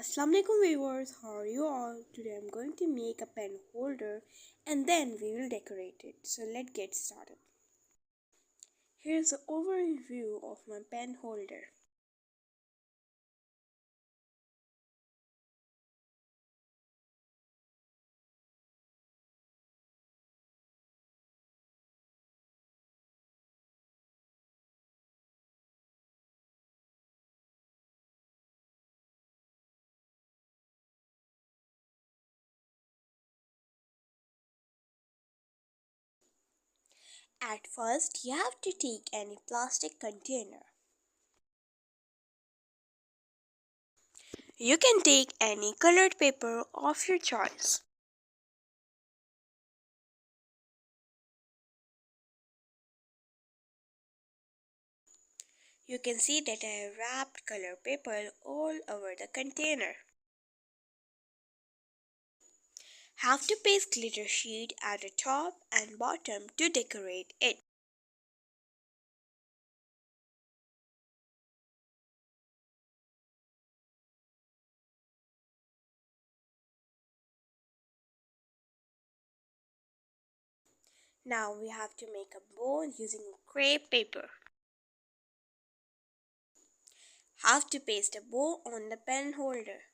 Assalamualaikum viewers, how are you all? Today I'm going to make a pen holder and then we will decorate it. So let's get started. Here's the overview of my pen holder. At first, you have to take any plastic container. You can take any colored paper of your choice. You can see that I have wrapped colored paper all over the container. Have to paste glitter sheet at the top and bottom to decorate it. Now we have to make a bow using crepe paper. Have to paste a bow on the pen holder.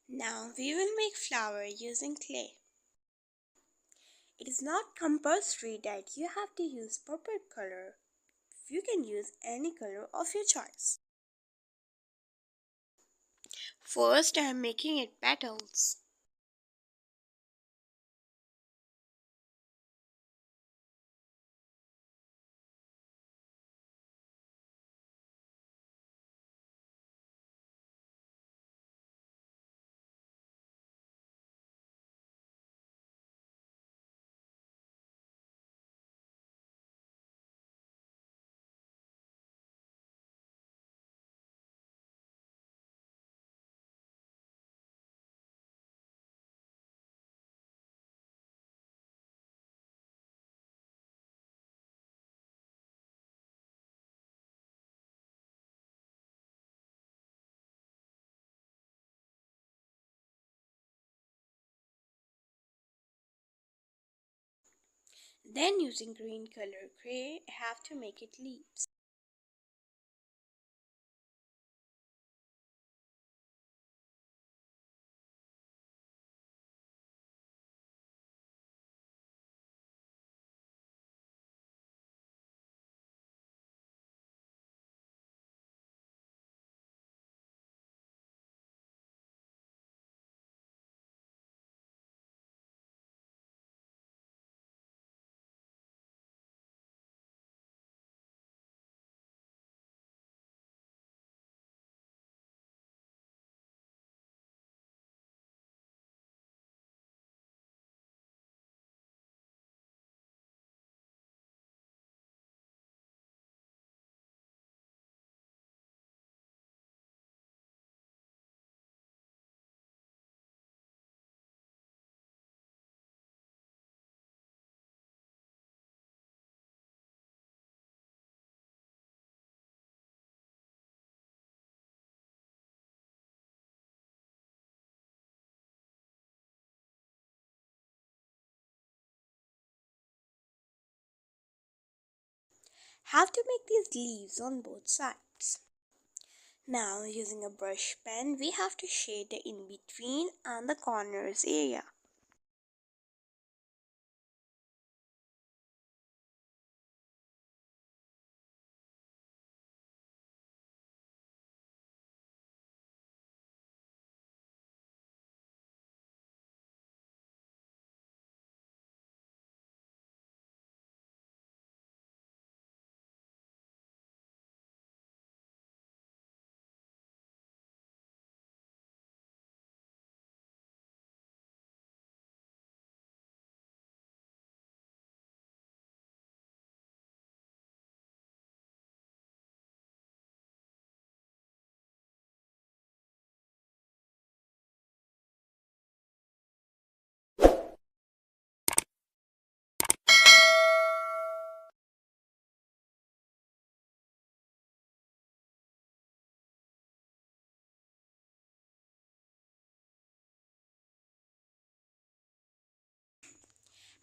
Now we will make flower using clay. It is not compulsory that you have to use purple color. You can use any color of your choice. First I am making it petals. Then using green color clay, I have to make it leaves. Have to make these leaves on both sides. Now using a brush pen, we have to shade the in between and the corners area.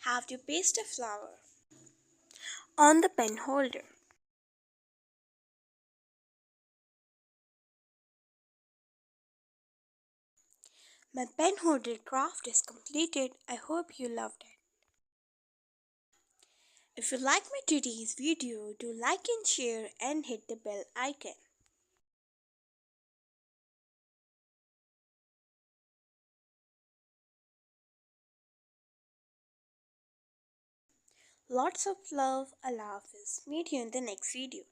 Have to paste a flower on the pen holder. My pen holder craft is completed. I hope you loved it. If you like my today's video, do like and share and hit the bell icon. Lots of love, Allah Hafiz. Meet you in the next video.